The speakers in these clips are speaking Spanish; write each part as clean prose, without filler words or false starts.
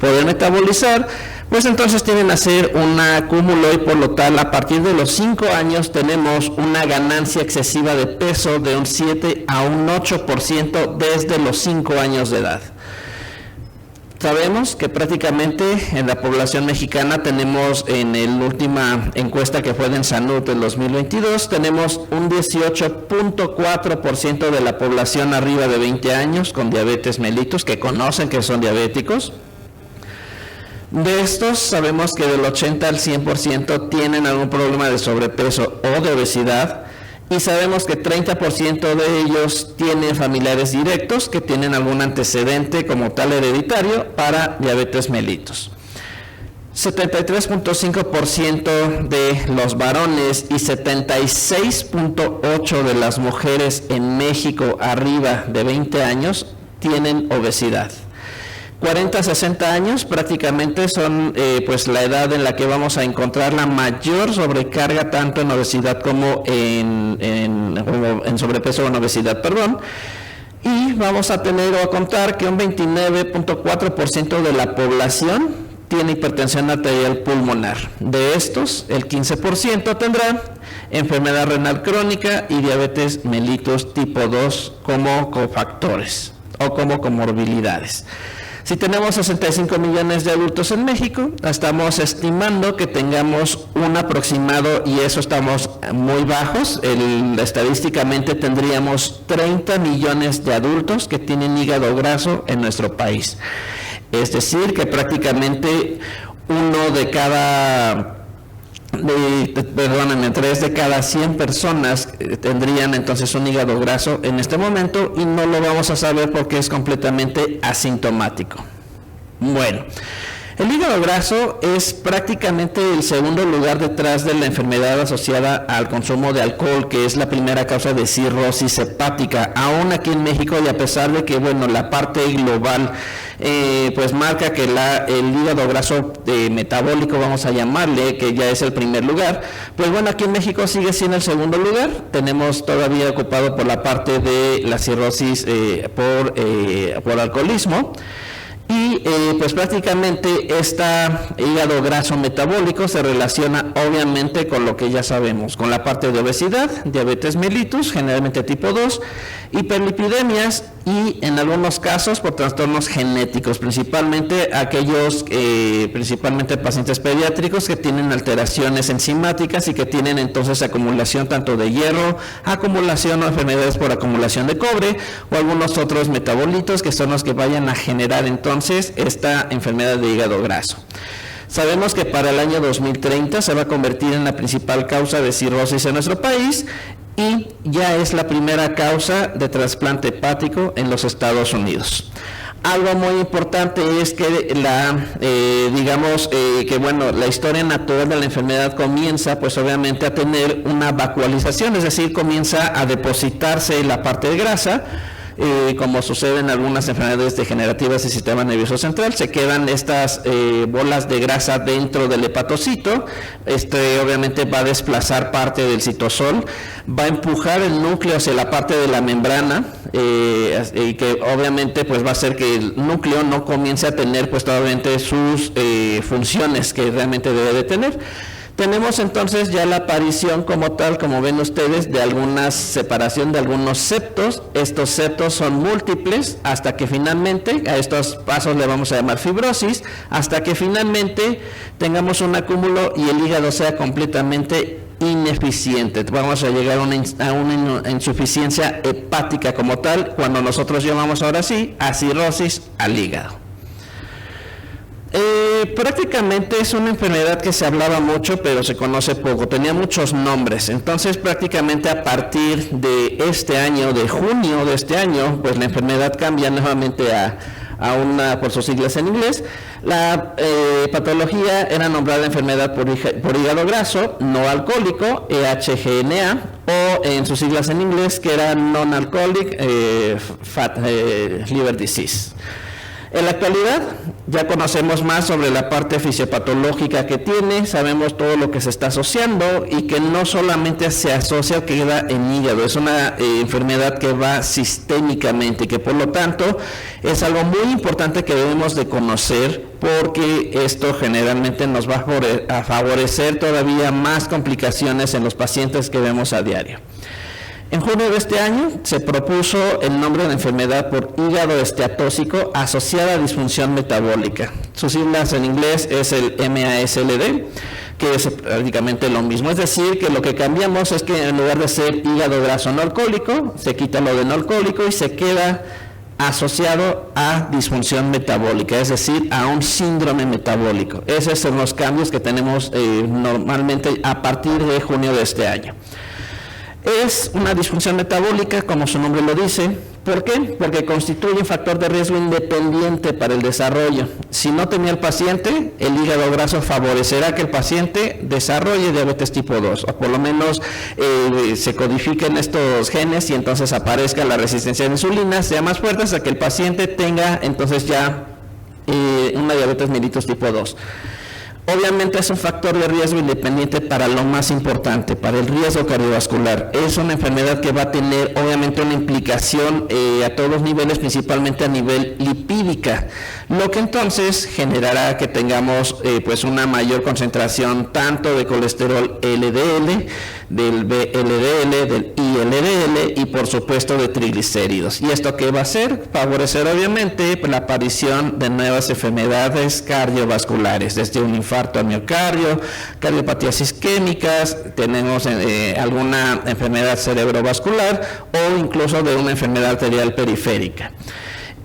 poder metabolizar, pues entonces tienen que hacer un acúmulo y por lo tal a partir de los 5 años tenemos una ganancia excesiva de peso de un 7 a un 8% desde los 5 años de edad. Sabemos que prácticamente en la población mexicana tenemos, en la última encuesta que fue de Ensanud del 2022, tenemos un 18.4% de la población arriba de 20 años con diabetes mellitus, que conocen que son diabéticos. De estos sabemos que del 80 al 100% tienen algún problema de sobrepeso o de obesidad, y sabemos que 30% de ellos tienen familiares directos que tienen algún antecedente como tal hereditario para diabetes mellitus. 73.5% de los varones y 76.8% de las mujeres en México arriba de 20 años tienen obesidad. 40 a 60 años prácticamente son pues la edad en la que vamos a encontrar la mayor sobrecarga tanto en obesidad como en sobrepeso o en obesidad, perdón. Y vamos a tener o a contar que un 29.4% de la población tiene hipertensión arterial pulmonar. De estos, el 15% tendrá enfermedad renal crónica y diabetes mellitus tipo 2 como cofactores o como comorbilidades. Si tenemos 65 millones de adultos en México, estamos estimando que tengamos un aproximado, y eso estamos muy bajos, estadísticamente tendríamos 30 millones de adultos que tienen hígado graso en nuestro país. Es decir, que prácticamente 3 de cada 100 personas tendrían entonces un hígado graso en este momento, y no lo vamos a saber porque es completamente asintomático. Bueno, el hígado graso es prácticamente el segundo lugar detrás de la enfermedad asociada al consumo de alcohol, que es la primera causa de cirrosis hepática, aún aquí en México, y a pesar de que, bueno, la parte global pues marca que el hígado graso metabólico, vamos a llamarle, que ya es el primer lugar, pues bueno, aquí en México sigue siendo el segundo lugar. Tenemos todavía ocupado por la parte de la cirrosis por alcoholismo. Y pues prácticamente este hígado graso metabólico se relaciona obviamente con lo que ya sabemos, con la parte de obesidad, diabetes mellitus, generalmente tipo 2, hiperlipidemias y en algunos casos por trastornos genéticos, principalmente aquellos, principalmente pacientes pediátricos que tienen alteraciones enzimáticas y que tienen entonces acumulación tanto de hierro, acumulación o enfermedades por acumulación de cobre o algunos otros metabolitos que son los que vayan a generar entonces esta enfermedad de hígado graso. Sabemos que para el año 2030 se va a convertir en la principal causa de cirrosis en nuestro país y ya es la primera causa de trasplante hepático en los Estados Unidos. Algo muy importante es que la historia natural de la enfermedad comienza pues obviamente a tener una vacuolización, es decir, comienza a depositarse la parte de grasa. Como sucede en algunas enfermedades degenerativas del sistema nervioso central, se quedan estas bolas de grasa dentro del hepatocito. Obviamente va a desplazar parte del citosol, va a empujar el núcleo hacia la parte de la membrana, y que obviamente pues va a hacer que el núcleo no comience a tener pues obviamente sus funciones que realmente debe de tener. Tenemos entonces ya la aparición como tal, como ven ustedes, de alguna separación de algunos septos. Estos septos son múltiples hasta que finalmente, a estos pasos le vamos a llamar fibrosis, hasta que finalmente tengamos un acúmulo y el hígado sea completamente ineficiente. Vamos a llegar a una insuficiencia hepática como tal, cuando nosotros llamamos ahora sí a cirrosis al hígado. Prácticamente es una enfermedad que se hablaba mucho, pero se conoce poco, tenía muchos nombres. Entonces prácticamente a partir de este año, de junio de este año, pues la enfermedad cambia nuevamente por sus siglas en inglés. La patología era nombrada enfermedad por hígado graso no alcohólico, EHGNA, o en sus siglas en inglés que era Non-Alcoholic Liver Disease. En la actualidad ya conocemos más sobre la parte fisiopatológica que tiene, sabemos todo lo que se está asociando y que no solamente se asocia, queda en hígado, es una enfermedad que va sistémicamente y que por lo tanto es algo muy importante que debemos de conocer, porque esto generalmente nos va a favorecer todavía más complicaciones en los pacientes que vemos a diario. En junio de este año se propuso el nombre de enfermedad por hígado esteatóxico asociada a disfunción metabólica. Sus siglas en inglés es el MASLD, que es prácticamente lo mismo. Es decir, que lo que cambiamos es que en lugar de ser hígado graso no alcohólico, se quita lo de no alcohólico y se queda asociado a disfunción metabólica, es decir, a un síndrome metabólico. Esos son los cambios que tenemos normalmente a partir de junio de este año. Es una disfunción metabólica, como su nombre lo dice. ¿Por qué? Porque constituye un factor de riesgo independiente para el desarrollo. Si no tenía el paciente, el hígado graso favorecerá que el paciente desarrolle diabetes tipo 2, o por lo menos se codifiquen estos genes y entonces aparezca la resistencia a la insulina, sea más fuerte hasta que el paciente tenga entonces ya una diabetes mellitus tipo 2. Obviamente es un factor de riesgo independiente para lo más importante, para el riesgo cardiovascular. Es una enfermedad que va a tener obviamente una implicación a todos los niveles, principalmente a nivel lipídica, lo que entonces generará que tengamos pues una mayor concentración tanto de colesterol LDL, del VLDL, del ILDL y por supuesto de triglicéridos. ¿Y esto qué va a hacer? Favorecer obviamente la aparición de nuevas enfermedades cardiovasculares, desde un infarto al miocardio, cardiopatías isquémicas, tenemos alguna enfermedad cerebrovascular o incluso de una enfermedad arterial periférica.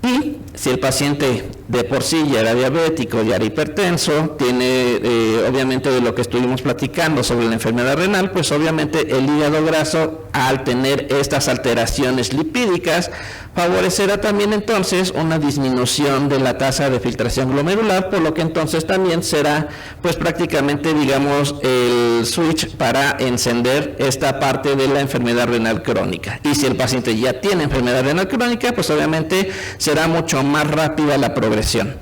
Y si el paciente de por sí ya era diabético, ya era hipertenso, tiene obviamente de lo que estuvimos platicando sobre la enfermedad renal, pues obviamente el hígado graso, al tener estas alteraciones lipídicas, favorecerá también entonces una disminución de la tasa de filtración glomerular, por lo que entonces también será pues prácticamente digamos el switch para encender esta parte de la enfermedad renal crónica. Y si el paciente ya tiene enfermedad renal crónica, pues obviamente será mucho más rápida la progresión.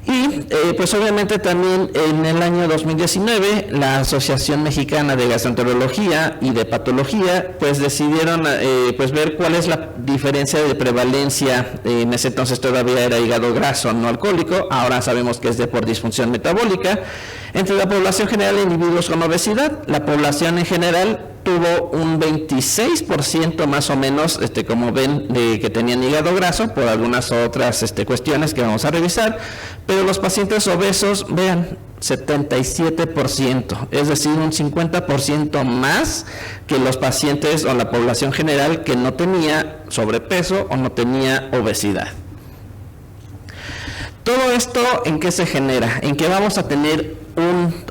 Y pues obviamente también en el año 2019 la Asociación Mexicana de Gastroenterología y de Patología pues decidieron pues ver cuál es la diferencia de prevalencia. En ese entonces todavía era hígado graso no alcohólico, ahora sabemos que es de por disfunción metabólica, entre la población general de individuos con obesidad. La población en general tuvo un 26% más o menos, como ven, que tenían hígado graso, por algunas otras cuestiones que vamos a revisar, pero los pacientes obesos, vean, 77%, es decir, un 50% más que los pacientes o la población general que no tenía sobrepeso o no tenía obesidad. Todo esto, ¿en qué se genera? En que vamos a tener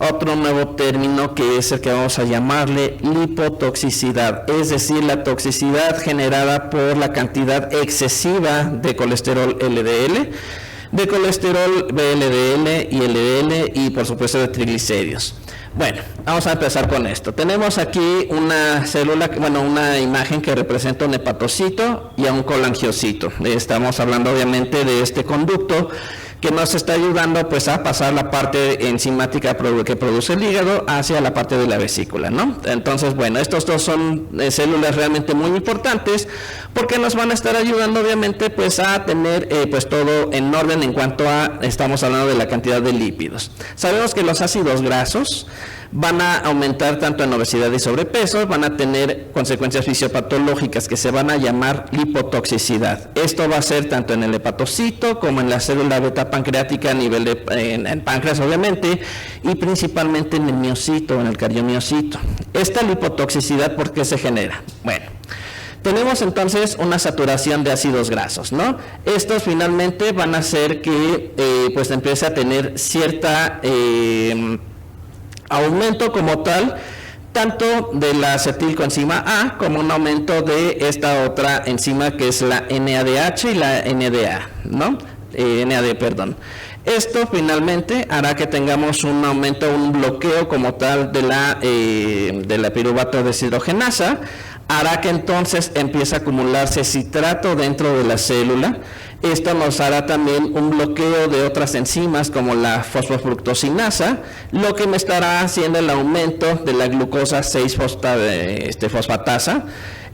otro nuevo término que es el que vamos a llamarle lipotoxicidad, es decir, la toxicidad generada por la cantidad excesiva de colesterol LDL, de colesterol VLDL y LDL y por supuesto de triglicéridos. Bueno, vamos a empezar con esto. Tenemos aquí una célula, una imagen que representa un hepatocito y a un colangiocito. Estamos hablando obviamente de este conducto que nos está ayudando pues a pasar la parte enzimática que produce el hígado hacia la parte de la vesícula, ¿no? Entonces, bueno, estos dos son células realmente muy importantes porque nos van a estar ayudando obviamente pues a tener pues todo en orden en cuanto a, estamos hablando de la cantidad de lípidos. Sabemos que los ácidos grasos van a aumentar tanto en obesidad y sobrepeso, van a tener consecuencias fisiopatológicas que se van a llamar lipotoxicidad. Esto va a ser tanto en el hepatocito como en la célula beta pancreática a nivel de en páncreas obviamente, y principalmente en el miocito, en el cardiomiocito. Esta lipotoxicidad, ¿por qué se genera? Bueno, tenemos entonces una saturación de ácidos grasos, ¿no? Estos finalmente van a hacer que pues empiece a tener cierta aumento como tal, tanto de la acetilcoenzima A como un aumento de esta otra enzima que es la NADH y la NAD, ¿no? NAD, perdón. Esto finalmente hará que tengamos un aumento, un bloqueo como tal de la piruvato deshidrogenasa, hará que entonces empiece a acumularse citrato dentro de la célula. Esto nos hará también un bloqueo de otras enzimas como la fosfofructosinasa, lo que me estará haciendo el aumento de la glucosa 6-fosfatasa.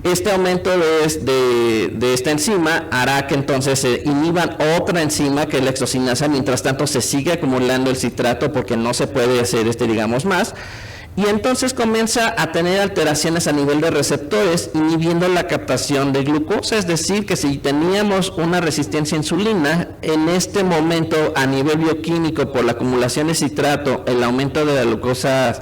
Este aumento de esta enzima hará que entonces se inhiban otra enzima que es la hexocinasa, mientras tanto se sigue acumulando el citrato porque no se puede hacer digamos más. Y entonces comienza a tener alteraciones a nivel de receptores, inhibiendo la captación de glucosa, es decir, que si teníamos una resistencia a insulina, en este momento a nivel bioquímico por la acumulación de citrato, el aumento de la glucosa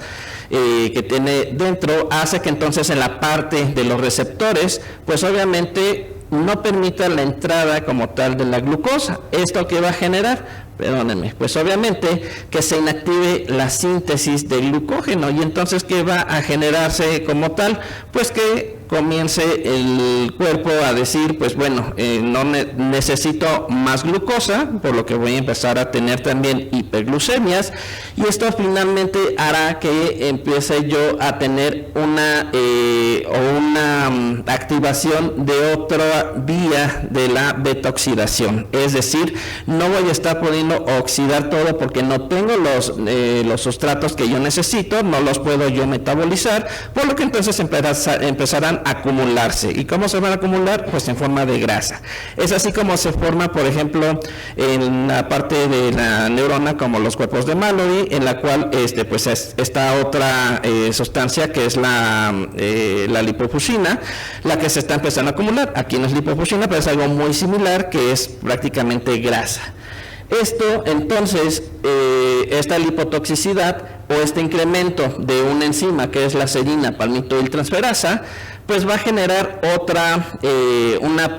que tiene dentro, hace que entonces en la parte de los receptores, pues obviamente no permita la entrada como tal de la glucosa. ¿Esto qué va a generar? Perdónenme, pues obviamente que se inactive la síntesis de glucógeno y entonces ¿qué va a generarse como tal? Pues que comience el cuerpo a decir, pues bueno, no necesito más glucosa, por lo que voy a empezar a tener también hiperglucemias, y esto finalmente hará que empiece yo a tener una activación de otra vía de la beta-oxidación, es decir, no voy a estar pudiendo oxidar todo porque no tengo los sustratos que yo necesito, no los puedo yo metabolizar, por lo que entonces empezarán a acumularse. ¿Y cómo se van a acumular? Pues en forma de grasa. Es así como se forma, por ejemplo, en la parte de la neurona, como los cuerpos de Mallory, en la cual pues esta otra sustancia que es la lipofuscina, la que se está empezando a acumular. Aquí no es lipofuscina, pero es algo muy similar, que es prácticamente grasa. Esto, entonces, esta lipotoxicidad o este incremento de una enzima que es la serina palmitoiltransferasa, pues va a generar una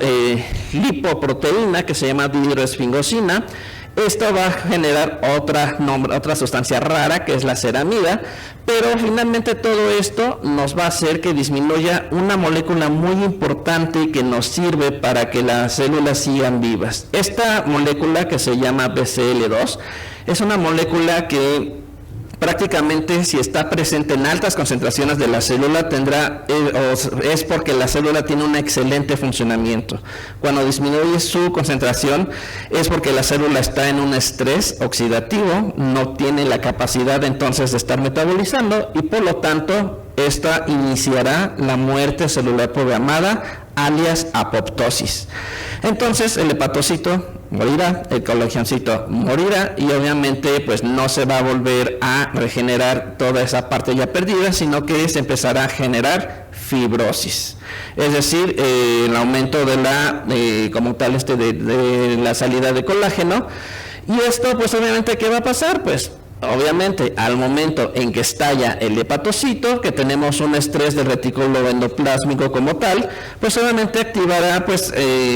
lipoproteína que se llama dihidroesfingosina. Esto va a generar otra sustancia rara que es la ceramida, pero finalmente todo esto nos va a hacer que disminuya una molécula muy importante que nos sirve para que las células sigan vivas. Esta molécula, que se llama BCL2, es una molécula que prácticamente, si está presente en altas concentraciones de la célula, es porque la célula tiene un excelente funcionamiento. Cuando disminuye su concentración es porque la célula está en un estrés oxidativo, no tiene la capacidad entonces de estar metabolizando y por lo tanto esta iniciará la muerte celular programada, alias apoptosis. Entonces el hepatocito morirá, el coleccioncito morirá y obviamente pues no se va a volver a regenerar toda esa parte ya perdida, sino que se empezará a generar fibrosis, es decir, el aumento de la como tal de la salida de colágeno. Y esto pues obviamente ¿qué va a pasar? Pues obviamente al momento en que estalla el hepatocito, que tenemos un estrés del retículo endoplásmico como tal, pues obviamente activará pues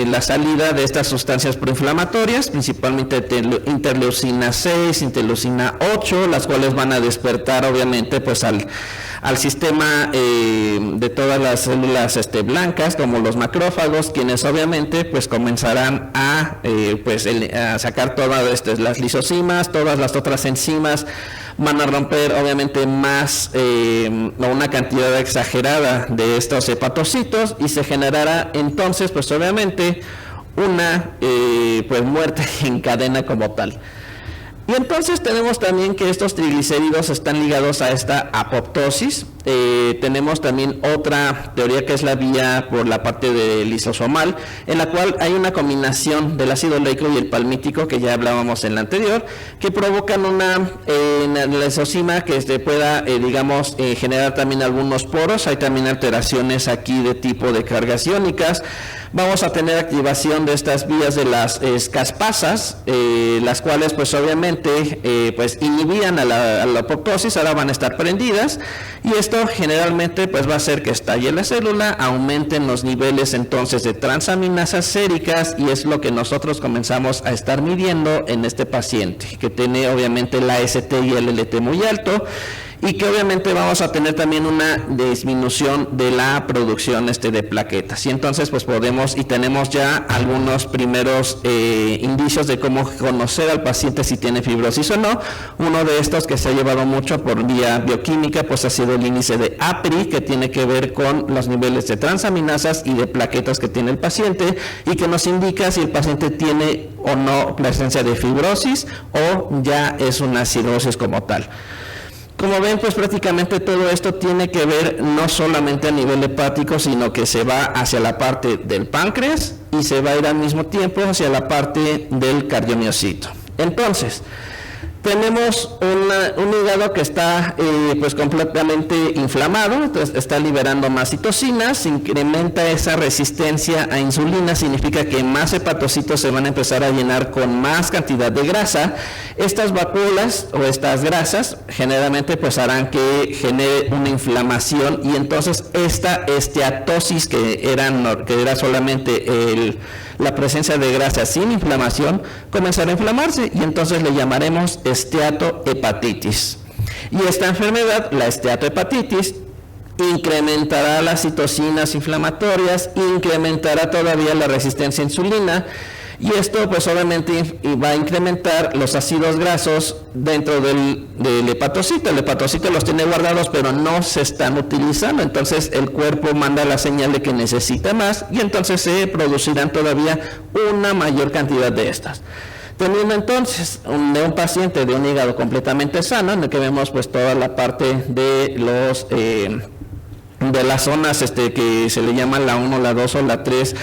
la salida de estas sustancias proinflamatorias, principalmente interleucina 6, interleucina 8, las cuales van a despertar obviamente pues al sistema de todas las células blancas, como los macrófagos, quienes obviamente pues comenzarán a sacar todas las lisocimas, todas las otras enzimas, van a romper obviamente más una cantidad exagerada de estos hepatocitos y se generará entonces pues obviamente una muerte en cadena como tal. Y entonces tenemos también que estos triglicéridos están ligados a esta apoptosis. Tenemos también otra teoría que es la vía por la parte del lisosomal, en la cual hay una combinación del ácido oleico y el palmítico, que ya hablábamos en la anterior, que provocan una lisosima que pueda, generar también algunos poros. Hay también alteraciones aquí de tipo de cargas iónicas. Vamos a tener activación de estas vías de las caspasas, las cuales pues obviamente inhibían a la apoptosis, ahora van a estar prendidas, y esto generalmente pues va a hacer que estalle la célula, aumenten los niveles entonces de transaminasas séricas, y es lo que nosotros comenzamos a estar midiendo en este paciente, que tiene obviamente la AST y el LT muy alto. y que obviamente vamos a tener también una disminución de la producción de plaquetas. Y entonces pues podemos y tenemos ya algunos primeros indicios de cómo conocer al paciente si tiene fibrosis o no. Uno de estos que se ha llevado mucho por vía bioquímica pues ha sido el índice de APRI, que tiene que ver con los niveles de transaminasas y de plaquetas que tiene el paciente y que nos indica si el paciente tiene o no presencia de fibrosis o ya es una cirrosis como tal. Como ven, pues prácticamente todo esto tiene que ver no solamente a nivel hepático, sino que se va hacia la parte del páncreas y se va a ir al mismo tiempo hacia la parte del cardiomiocito. Entonces, tenemos un hígado que está pues completamente inflamado, entonces está liberando más citocinas, se incrementa esa resistencia a insulina, significa que más hepatocitos se van a empezar a llenar con más cantidad de grasa. Estas vacuolas o estas grasas generalmente pues harán que genere una inflamación y entonces esta esteatosis que era solamente la presencia de grasa sin inflamación comenzará a inflamarse y entonces le llamaremos esteatohepatitis. Y esta enfermedad, la esteatohepatitis, incrementará las citocinas inflamatorias, incrementará todavía la resistencia a insulina y esto pues obviamente va a incrementar los ácidos grasos dentro del hepatocito. El hepatocito los tiene guardados pero no se están utilizando, entonces el cuerpo manda la señal de que necesita más y entonces se producirán todavía una mayor cantidad de estas. Teniendo entonces un paciente de un hígado completamente sano, en el que vemos pues toda la parte de los de las zonas que se le llaman la 1, la 2 o la 3,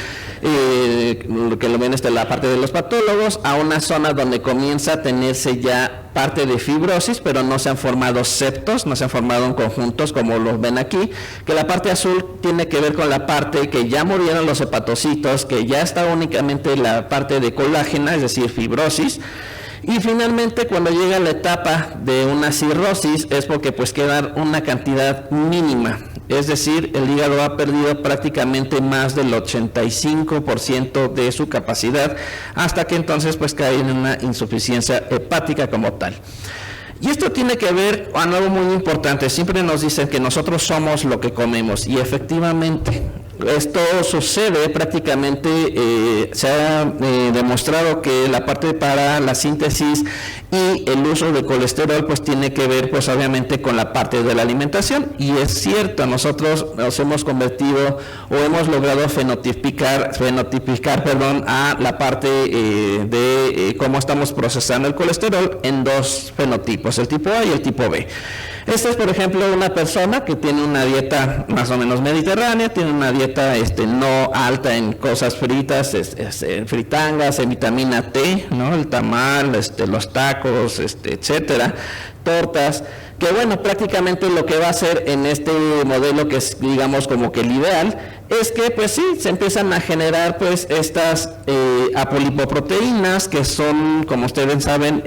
que lo ven la parte de los patólogos, a una zona donde comienza a tenerse ya parte de fibrosis, pero no se han formado septos, no se han formado en conjuntos como los ven aquí, que la parte azul tiene que ver con la parte que ya murieron los hepatocitos, que ya está únicamente la parte de colágena, es decir, fibrosis. Y finalmente cuando llega la etapa de una cirrosis es porque pues queda una cantidad mínima, es decir, el hígado ha perdido prácticamente más del 85% de su capacidad hasta que entonces pues cae en una insuficiencia hepática como tal. Y esto tiene que ver con algo muy importante, siempre nos dicen que nosotros somos lo que comemos y efectivamente esto sucede prácticamente, se ha demostrado que la parte para la síntesis y el uso de colesterol pues tiene que ver pues obviamente con la parte de la alimentación y es cierto, nosotros nos hemos convertido o hemos logrado fenotipicar a la parte de cómo estamos procesando el colesterol en dos fenotipos, el tipo A y el tipo B. Esta es, por ejemplo, una persona que tiene una dieta más o menos mediterránea, tiene una dieta no alta en cosas fritas, fritangas, en vitamina T, ¿no? El tamal, los tacos, etcétera, tortas, que bueno, prácticamente lo que va a hacer en este modelo que es, digamos, como que el ideal, es que pues sí, se empiezan a generar pues estas apolipoproteínas que son, como ustedes saben,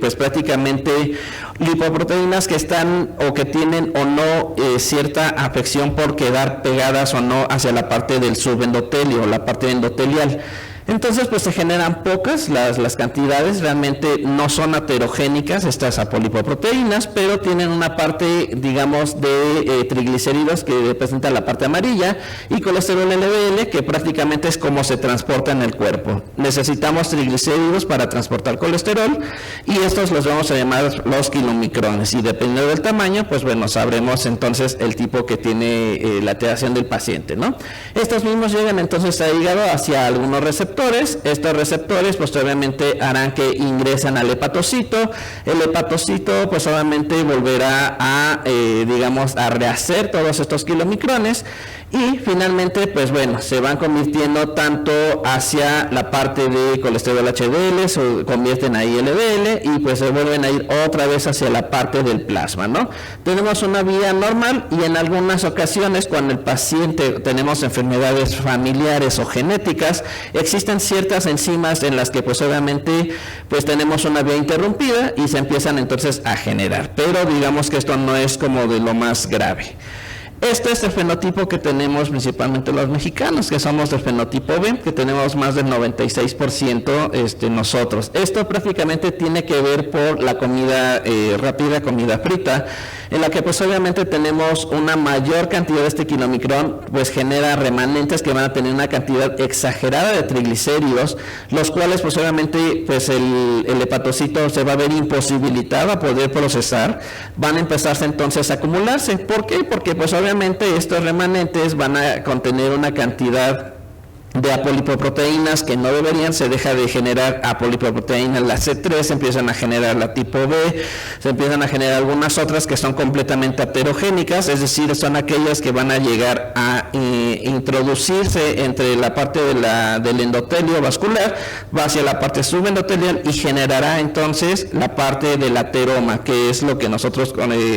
pues prácticamente lipoproteínas que están o que tienen o no cierta afección por quedar pegadas o no hacia la parte del subendotelio, la parte endotelial. Entonces pues se generan pocas, las cantidades realmente no son aterogénicas estas apolipoproteínas, pero tienen una parte, digamos, de triglicéridos que representa la parte amarilla y colesterol LDL que prácticamente es como se transporta en el cuerpo. Necesitamos triglicéridos para transportar colesterol y estos los vamos a llamar los kilomicrones y dependiendo del tamaño, pues bueno, sabremos entonces el tipo que tiene la alteración del paciente, ¿no? Estos mismos llegan entonces al hígado hacia algunos receptores. Estos receptores pues obviamente harán que ingresen al hepatocito. El hepatocito pues obviamente volverá a digamos a rehacer todos estos kilomicrones y finalmente pues bueno, se van convirtiendo tanto hacia la parte de colesterol HDL, se convierten a LDL y pues se vuelven a ir otra vez hacia la parte del plasma, ¿no? Tenemos una vía normal y en algunas ocasiones cuando el paciente tenemos enfermedades familiares o genéticas, existen ciertas enzimas en las que pues obviamente pues tenemos una vía interrumpida y se empiezan entonces a generar, pero digamos que esto no es como de lo más grave. Este es el fenotipo que tenemos principalmente los mexicanos, que somos del fenotipo B, que tenemos más del 96% nosotros. Esto prácticamente tiene que ver por la comida rápida, comida frita, en la que pues obviamente tenemos una mayor cantidad de este kilomicrón, pues genera remanentes que van a tener una cantidad exagerada de triglicéridos, los cuales pues obviamente pues el hepatocito se va a ver imposibilitado a poder procesar, van a empezarse entonces a acumularse. ¿Por qué? Porque pues obviamente estos remanentes van a contener una cantidad de apolipoproteínas que no deberían, se deja de generar apolipoproteínas, la C3, se empiezan a generar la tipo B, se empiezan a generar algunas otras que son completamente aterogénicas, es decir, son aquellas que van a llegar a introducirse entre la parte del endotelio vascular, va hacia la parte subendotelial y generará entonces la parte del ateroma, que es lo que nosotros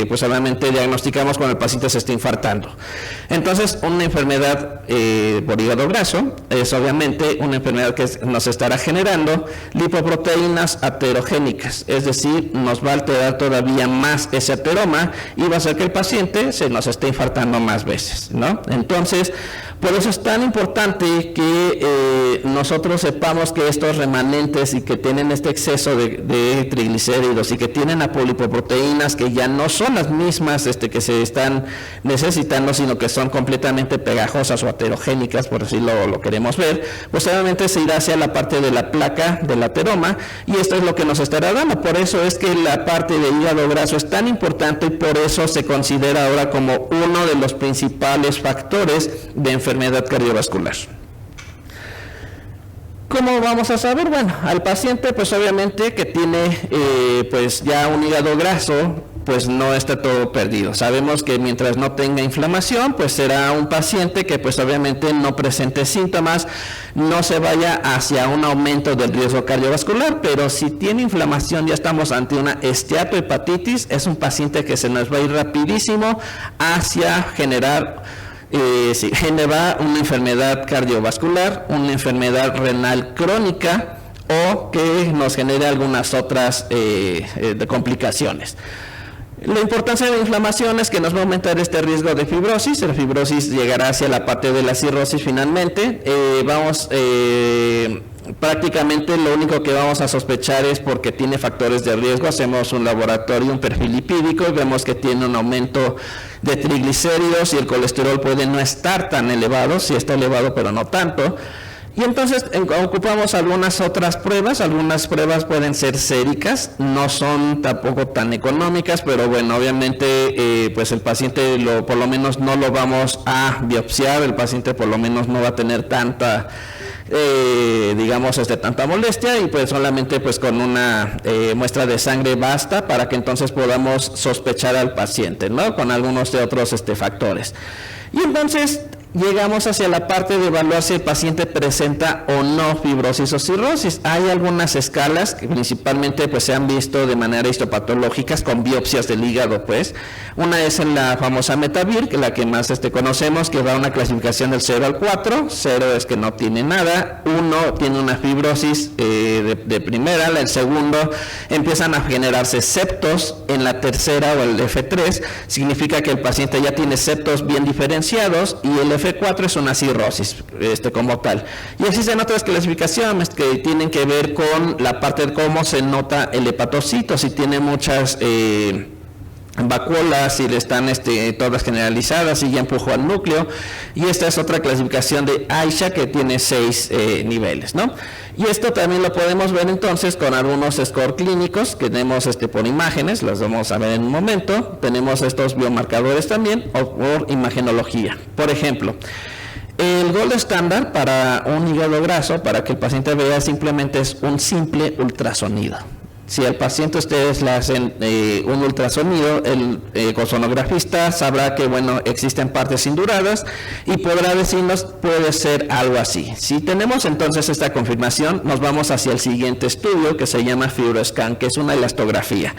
pues obviamente diagnosticamos cuando el paciente se está infartando. Entonces, una enfermedad por hígado graso es obviamente una enfermedad que nos estará generando lipoproteínas aterogénicas, es decir, nos va a alterar todavía más ese ateroma y va a hacer que el paciente se nos esté infartando más veces, ¿no? Entonces, por eso es tan importante que nosotros sepamos que estos remanentes y que tienen este exceso de triglicéridos y que tienen apolipoproteínas que ya no son las mismas que se están necesitando, sino que son completamente pegajosas o aterogénicas, por así lo queremos ver, pues obviamente se irá hacia la parte de la placa del ateroma y esto es lo que nos estará dando. Por eso es que la parte de hígado graso es tan importante y por eso se considera ahora como uno de los principales factores de enfermedad cardiovascular. ¿Cómo vamos a saber? Bueno, al paciente pues obviamente que tiene pues ya un hígado graso, pues no está todo perdido. Sabemos que mientras no tenga inflamación, pues será un paciente que pues obviamente no presente síntomas, no se vaya hacia un aumento del riesgo cardiovascular, pero si tiene inflamación ya estamos ante una esteatohepatitis, es un paciente que se nos va a ir rapidísimo hacia generar una enfermedad cardiovascular, una enfermedad renal crónica o que nos genere algunas otras complicaciones. La importancia de la inflamación es que nos va a aumentar este riesgo de fibrosis. La fibrosis llegará hacia la parte de la cirrosis finalmente. Prácticamente lo único que vamos a sospechar es porque tiene factores de riesgo. Hacemos un laboratorio, un perfil lipídico y vemos que tiene un aumento de triglicéridos y el colesterol puede no estar tan elevado, sí está elevado pero no tanto. Y entonces ocupamos algunas otras pruebas pueden ser séricas, no son tampoco tan económicas, pero bueno, obviamente pues el paciente por lo menos no lo vamos a biopsiar, el paciente por lo menos no va a tener tanta tanta molestia y pues solamente pues con una muestra de sangre basta para que entonces podamos sospechar al paciente, ¿no? Con algunos de otros factores. Y entonces llegamos hacia la parte de evaluar si el paciente presenta o no fibrosis o cirrosis. Hay algunas escalas que principalmente pues se han visto de manera histopatológicas con biopsias del hígado, pues. Una es en la famosa Metavir, que es la que más conocemos, que va a una clasificación del 0 al 4. 0 es que no tiene nada, 1 tiene una fibrosis de primera, el segundo empiezan a generarse septos, en la tercera o el F3 significa que el paciente ya tiene septos bien diferenciados y el F4 es una cirrosis como tal. Y existen otras clasificaciones que tienen que ver con la parte de cómo se nota el hepatocito, si tiene muchas vacuolas, si están todas generalizadas y ya empujó al núcleo, y esta es otra clasificación de Aisha que tiene 6 niveles, ¿no? Y esto también lo podemos ver entonces con algunos score clínicos que tenemos por imágenes, las vamos a ver en un momento. Tenemos estos biomarcadores también o por imagenología. Por ejemplo, el gold estándar para un hígado graso, para que el paciente vea, simplemente es un simple ultrasonido. Si al paciente ustedes le hacen un ultrasonido, el ecosonografista sabrá que, bueno, existen partes induradas y podrá decirnos, puede ser algo así. Si tenemos entonces esta confirmación, nos vamos hacia el siguiente estudio que se llama FibroScan, que es una elastografía.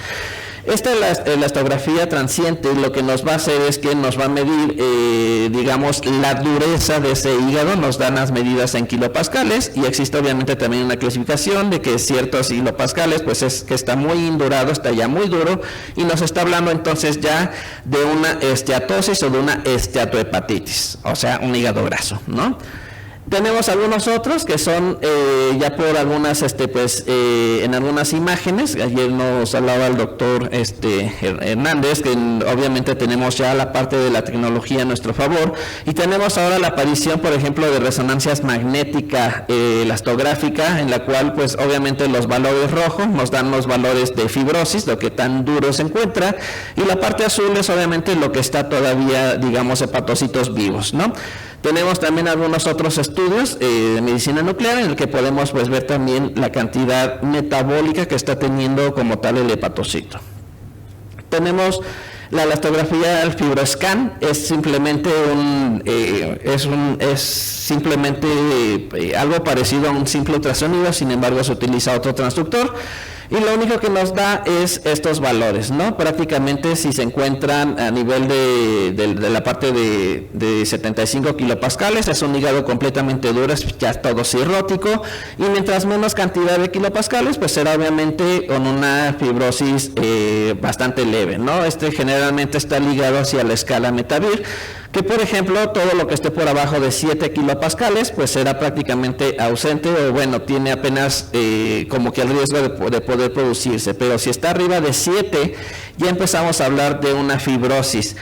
Esta elastografía transiente lo que nos va a hacer es que nos va a medir, digamos, la dureza de ese hígado, nos dan las medidas en kilopascales, y existe obviamente también una clasificación de que ciertos kilopascales, pues es que está muy indurado, está ya muy duro, y nos está hablando entonces ya de una esteatosis o de una esteatohepatitis, o sea, un hígado graso, ¿no? Tenemos algunos otros que son ya por algunas, en algunas imágenes. Ayer nos hablaba el doctor Hernández, que obviamente tenemos ya la parte de la tecnología a nuestro favor, y tenemos ahora la aparición, por ejemplo, de resonancias magnética elastográfica, en la cual, pues, obviamente los valores rojos nos dan los valores de fibrosis, lo que tan duro se encuentra, y la parte azul es obviamente lo que está todavía, digamos, hepatocitos vivos, ¿no? Tenemos también algunos otros estudios de medicina nuclear en el que podemos, pues, ver también la cantidad metabólica que está teniendo como tal el hepatocito. Tenemos la elastografía del FibroScan, es simplemente algo parecido a un simple ultrasonido, sin embargo se utiliza otro transductor. Y lo único que nos da es estos valores, ¿no? Prácticamente si se encuentran a nivel de la parte de 75 kilopascales, es un hígado completamente duro, es ya todo cirrótico, y mientras menos cantidad de kilopascales, pues será obviamente con una fibrosis bastante leve, ¿no? Generalmente está ligado hacia la escala Metavir, que por ejemplo todo lo que esté por abajo de 7 kilopascales pues será prácticamente ausente, o bueno, tiene apenas como que el riesgo de poder producirse, pero si está arriba de 7 ya empezamos a hablar de una fibrosis.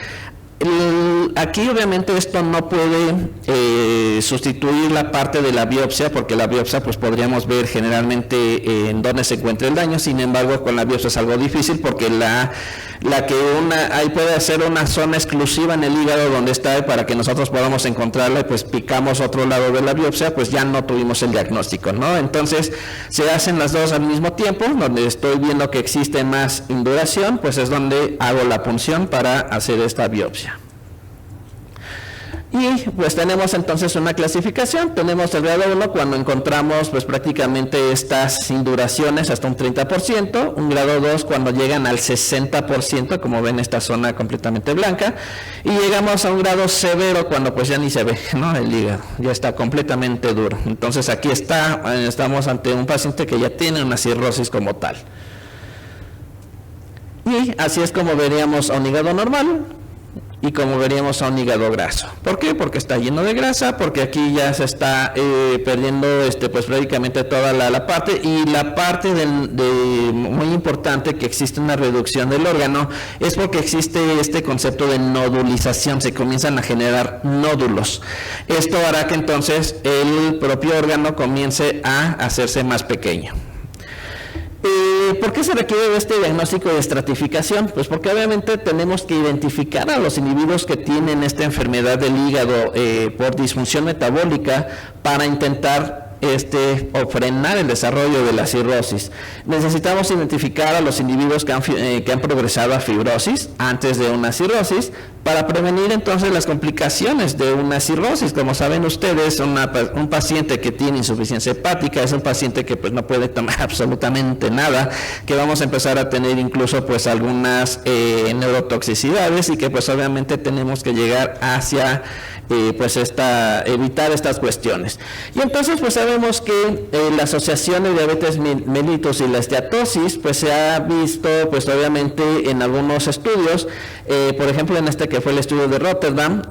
Aquí obviamente esto no puede sustituir la parte de la biopsia, porque la biopsia pues podríamos ver generalmente en dónde se encuentra el daño. Sin embargo, con la biopsia es algo difícil, porque ahí puede ser una zona exclusiva en el hígado donde está, para que nosotros podamos encontrarla, y pues picamos otro lado de la biopsia, pues ya no tuvimos el diagnóstico, ¿no? Entonces se hacen las dos al mismo tiempo. Donde estoy viendo que existe más induración, pues es donde hago la punción para hacer esta biopsia. Y pues tenemos entonces una clasificación. Tenemos el grado 1 cuando encontramos pues prácticamente estas induraciones hasta un 30%, un grado 2 cuando llegan al 60%, como ven esta zona completamente blanca, y llegamos a un grado severo cuando pues ya ni se ve, ¿no? El hígado ya está completamente duro. Entonces aquí estamos ante un paciente que ya tiene una cirrosis como tal. Y así es como veríamos a un hígado normal y como veríamos a un hígado graso. ¿Por qué? Porque está lleno de grasa, porque aquí ya se está perdiendo pues prácticamente toda la parte, y la parte muy importante que existe una reducción del órgano es porque existe este concepto de nodulización, se comienzan a generar nódulos. Esto hará que entonces el propio órgano comience a hacerse más pequeño. ¿Por qué se requiere este diagnóstico de estratificación? Pues porque obviamente tenemos que identificar a los individuos que tienen esta enfermedad del hígado por disfunción metabólica, para intentar o frenar el desarrollo de la cirrosis. Necesitamos identificar a los individuos que han progresado a fibrosis antes de una cirrosis, para prevenir entonces las complicaciones de una cirrosis. Como saben ustedes, un paciente que tiene insuficiencia hepática es un paciente que pues no puede tomar absolutamente nada, que vamos a empezar a tener incluso pues algunas neurotoxicidades, y que pues obviamente tenemos que llegar hacia evitar estas cuestiones. Y entonces pues sabemos que la asociación de diabetes mellitus y la esteatosis pues se ha visto pues obviamente en algunos estudios, por ejemplo en que fue el estudio de Rotterdam,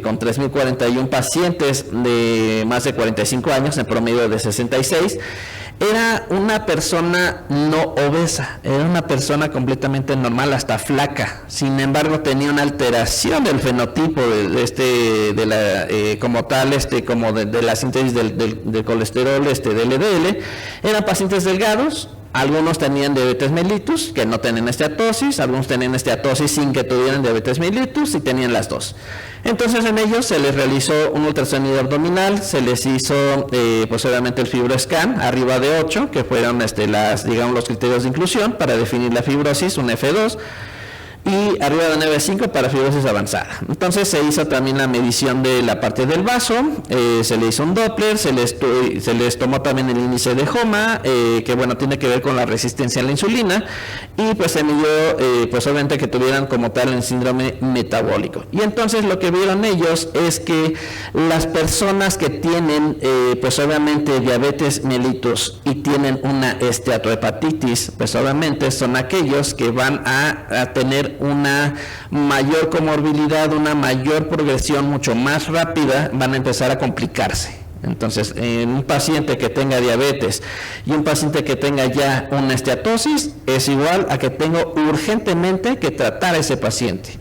con 3.041 pacientes de más de 45 años, en promedio de 66, era una persona no obesa, era una persona completamente normal, hasta flaca. Sin embargo, tenía una alteración del fenotipo de la síntesis del colesterol del LDL. Eran pacientes delgados. Algunos tenían diabetes mellitus, que no tenían esteatosis, algunos tenían esteatosis sin que tuvieran diabetes mellitus, y tenían las dos. Entonces en ellos se les realizó un ultrasonido abdominal, se les hizo pues obviamente el FibroScan arriba de 8, que fueron los criterios de inclusión para definir la fibrosis, un F2. y arriba de 9,5 para fibrosis avanzada. Entonces se hizo también la medición de la parte del vaso, se le hizo un Doppler, se les tomó también el índice de HOMA, que bueno, tiene que ver con la resistencia a la insulina, y pues se midió, pues obviamente que tuvieran como tal el síndrome metabólico. Y entonces lo que vieron ellos es que las personas que tienen, pues obviamente diabetes mellitus y tienen una esteatohepatitis, pues obviamente son aquellos que van a tener una mayor comorbilidad, una mayor progresión mucho más rápida, van a empezar a complicarse. Entonces, en un paciente que tenga diabetes y un paciente que tenga ya una esteatosis, es igual a que tengo urgentemente que tratar a ese paciente.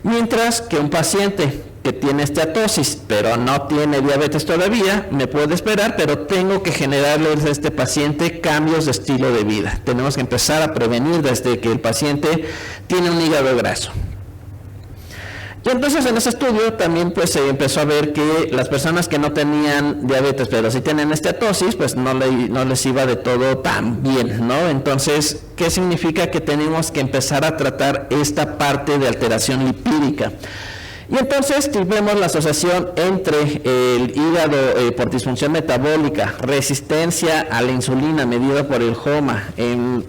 Mientras que un paciente que tiene esteatosis, pero no tiene diabetes todavía, me puede esperar, pero tengo que generarle a este paciente cambios de estilo de vida. Tenemos que empezar a prevenir desde que el paciente tiene un hígado graso. Y entonces en ese estudio también pues se empezó a ver que las personas que no tenían diabetes, pero sí tienen esteatosis, pues no les iba de todo tan bien, ¿no? Entonces, ¿qué significa? Que tenemos que empezar a tratar esta parte de alteración lipídica. Y entonces vemos la asociación entre el hígado por disfunción metabólica, resistencia a la insulina medida por el HOMA,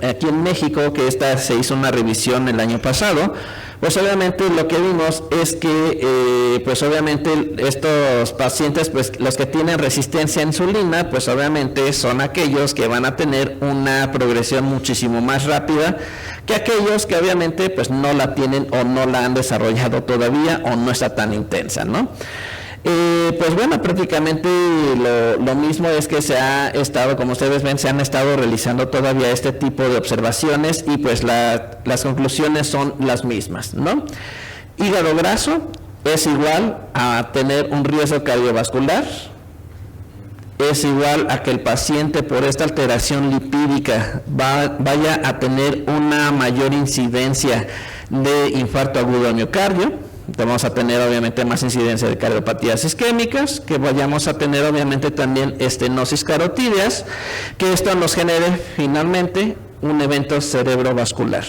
aquí en México, que se hizo una revisión el año pasado, pues obviamente lo que vimos es que pues obviamente estos pacientes, pues los que tienen resistencia a insulina, pues obviamente son aquellos que van a tener una progresión muchísimo más rápida que aquellos que obviamente pues no la tienen o no la han desarrollado todavía o no está tan intensa, ¿no? Pues bueno, prácticamente lo mismo es que se ha estado, como ustedes ven, se han estado realizando todavía este tipo de observaciones y pues las conclusiones son las mismas, ¿no? Hígado graso es igual a tener un riesgo cardiovascular, es igual a que el paciente por esta alteración lipídica vaya a tener una mayor incidencia de infarto agudo al miocardio. Vamos a tener obviamente más incidencia de cardiopatías isquémicas, que vayamos a tener obviamente también estenosis carotídeas, que esto nos genere finalmente un evento cerebrovascular.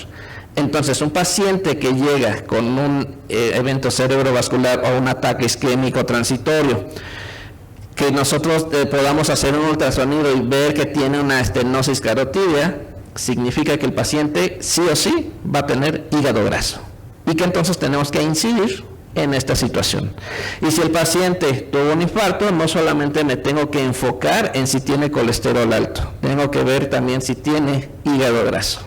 Entonces, un paciente que llega con un evento cerebrovascular o un ataque isquémico transitorio, que nosotros podamos hacer un ultrasonido y ver que tiene una estenosis carotídea, significa que el paciente sí o sí va a tener hígado graso. Y que entonces tenemos que incidir en esta situación. Y si el paciente tuvo un infarto, no solamente me tengo que enfocar en si tiene colesterol alto, tengo que ver también si tiene hígado graso.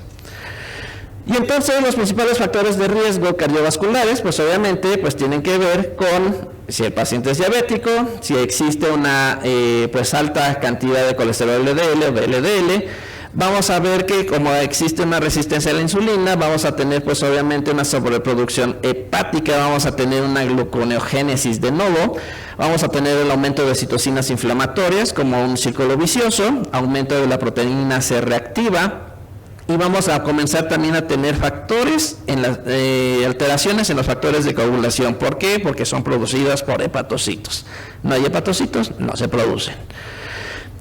Y entonces los principales factores de riesgo cardiovasculares, pues obviamente pues tienen que ver con si el paciente es diabético, si existe una pues alta cantidad de colesterol LDL o VLDL. Vamos a ver que como existe una resistencia a la insulina, vamos a tener pues obviamente una sobreproducción hepática, vamos a tener una gluconeogénesis de novo, vamos a tener el aumento de citocinas inflamatorias como un círculo vicioso, aumento de la proteína C reactiva, y vamos a comenzar también a tener factores en las alteraciones en los factores de coagulación. ¿Por qué? Porque son producidas por hepatocitos. No hay hepatocitos, no se producen.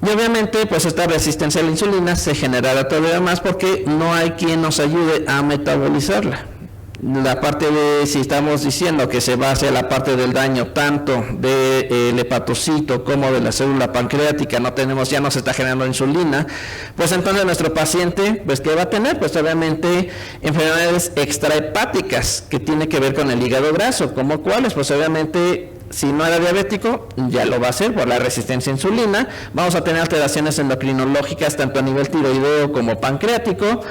Y obviamente pues esta resistencia a la insulina se generará todavía más porque no hay quien nos ayude a metabolizarla. La parte de, si estamos diciendo que se va hacia la parte del daño tanto del hepatocito como de la célula pancreática, ya no se está generando insulina, pues entonces nuestro paciente, pues ¿qué va a tener? Pues obviamente enfermedades extrahepáticas que tiene que ver con el hígado graso, ¿como cuáles? Pues obviamente si no era diabético, ya lo va a hacer por la resistencia a insulina. Vamos a tener alteraciones endocrinológicas tanto a nivel tiroideo como pancreático.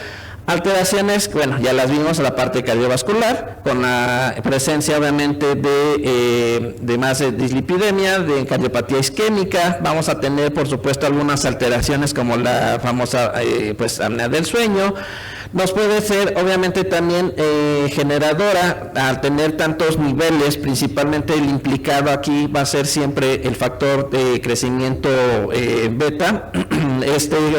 Alteraciones, bueno, ya las vimos en la parte cardiovascular, con la presencia obviamente de más dislipidemia, de cardiopatía isquémica. Vamos a tener, por supuesto, algunas alteraciones como la famosa pues apnea del sueño. Nos puede ser obviamente también generadora al tener tantos niveles, principalmente el implicado aquí va a ser siempre el factor de crecimiento beta.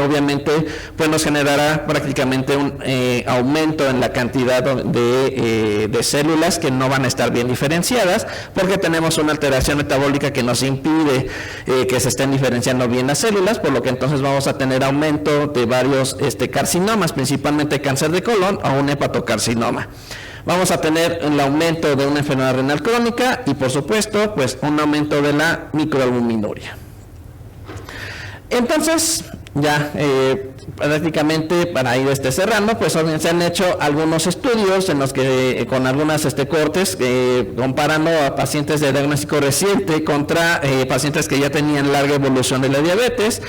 Obviamente pues nos generará prácticamente un aumento en la cantidad de células que no van a estar bien diferenciadas porque tenemos una alteración metabólica que nos impide que se estén diferenciando bien las células, por lo que entonces vamos a tener aumento de varios carcinomas, principalmente cáncer de colon o un hepatocarcinoma. Vamos a tener el aumento de una enfermedad renal crónica y, por supuesto, pues un aumento de la microalbuminuria. Entonces, ya prácticamente para ir cerrando, pues se han hecho algunos estudios en los que con algunas cortes comparando a pacientes de diagnóstico reciente contra pacientes que ya tenían larga evolución de la diabetes,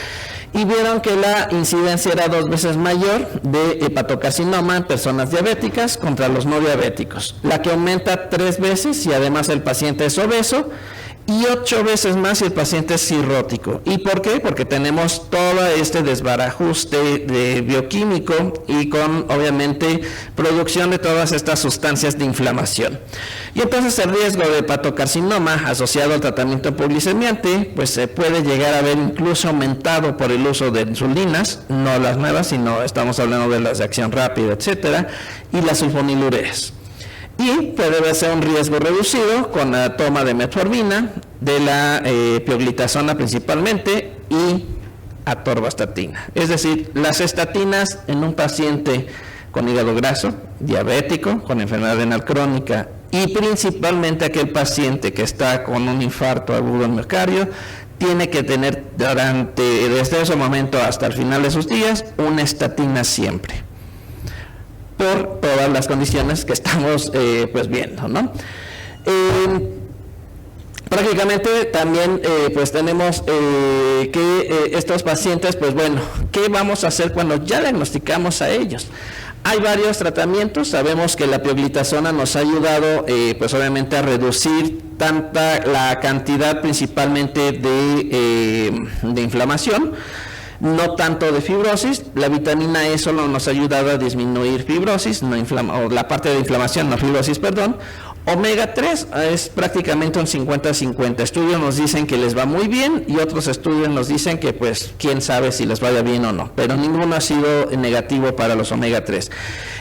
y vieron que la incidencia era 2 veces mayor de hepatocarcinoma en personas diabéticas contra los no diabéticos, la que aumenta 3 veces si además el paciente es obeso, y 8 veces más si el paciente es cirrótico. ¿Y por qué? Porque tenemos todo este desbarajuste de bioquímico y con, obviamente, producción de todas estas sustancias de inflamación. Y entonces el riesgo de hepatocarcinoma asociado al tratamiento hipoglicemiante, pues se puede llegar a ver incluso aumentado por el uso de insulinas, no las nuevas, sino estamos hablando de las de acción rápida, etcétera, y las sulfonilureas. Y puede ser un riesgo reducido con la toma de metformina, de la pioglitazona principalmente y atorvastatina. Es decir, las estatinas en un paciente con hígado graso, diabético, con enfermedad renal crónica y principalmente aquel paciente que está con un infarto agudo del miocardio, tiene que tener desde ese momento hasta el final de sus días una estatina siempre, por todas las condiciones que estamos pues viendo, ¿no? Prácticamente también pues tenemos que estos pacientes, pues bueno, ¿qué vamos a hacer cuando ya diagnosticamos a ellos? Hay varios tratamientos. Sabemos que la pioglitazona nos ha ayudado pues obviamente a reducir la cantidad principalmente de inflamación, no tanto de fibrosis. La vitamina E solo nos ha ayudado a disminuir fibrosis, o la parte de inflamación, no fibrosis, perdón. Omega 3 es prácticamente un 50-50. Estudios nos dicen que les va muy bien y otros estudios nos dicen que pues quién sabe si les vaya bien o no, pero ninguno ha sido negativo para los omega 3.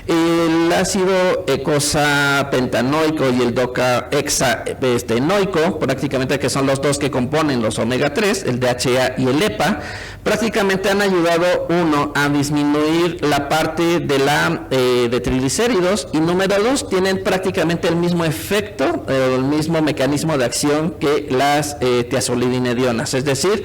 El ácido eicosapentanoico y el doca-hexaenoico, prácticamente que son los dos que componen los omega 3, el DHA y el EPA, prácticamente han ayudado, uno, a disminuir la parte de triglicéridos, y número 2, tienen prácticamente el mismo efecto, el mismo mecanismo de acción que las tiazolidinedionas, es decir,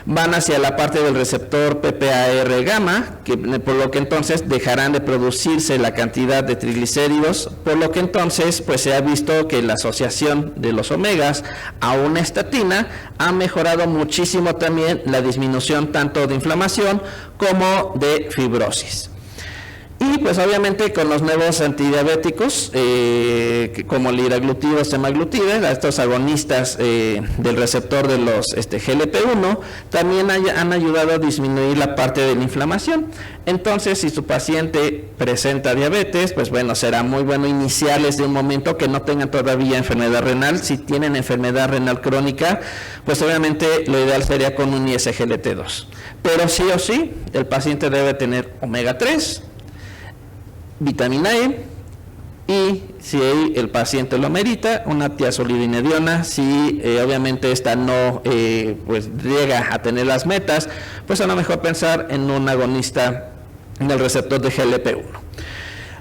van hacia la parte del receptor PPAR gamma, por lo que entonces dejarán de producirse la cantidad de triglicéridos, por lo que entonces pues se ha visto que la asociación de los omegas a una estatina ha mejorado muchísimo también la disminución tanto de inflamación como de fibrosis. Y pues obviamente con los nuevos antidiabéticos, como el liraglutide o semaglutide, estos agonistas del receptor de los GLP-1, también han ayudado a disminuir la parte de la inflamación. Entonces, si su paciente presenta diabetes, pues bueno, será muy bueno iniciarles de un momento que no tengan todavía enfermedad renal. Si tienen enfermedad renal crónica, pues obviamente lo ideal sería con un ISGLT2. Pero sí o sí, el paciente debe tener omega 3, vitamina E, y si el paciente lo merita, una tiazolidinediona. Si obviamente esta no pues llega a tener las metas, pues a lo mejor pensar en un agonista en el receptor de GLP-1.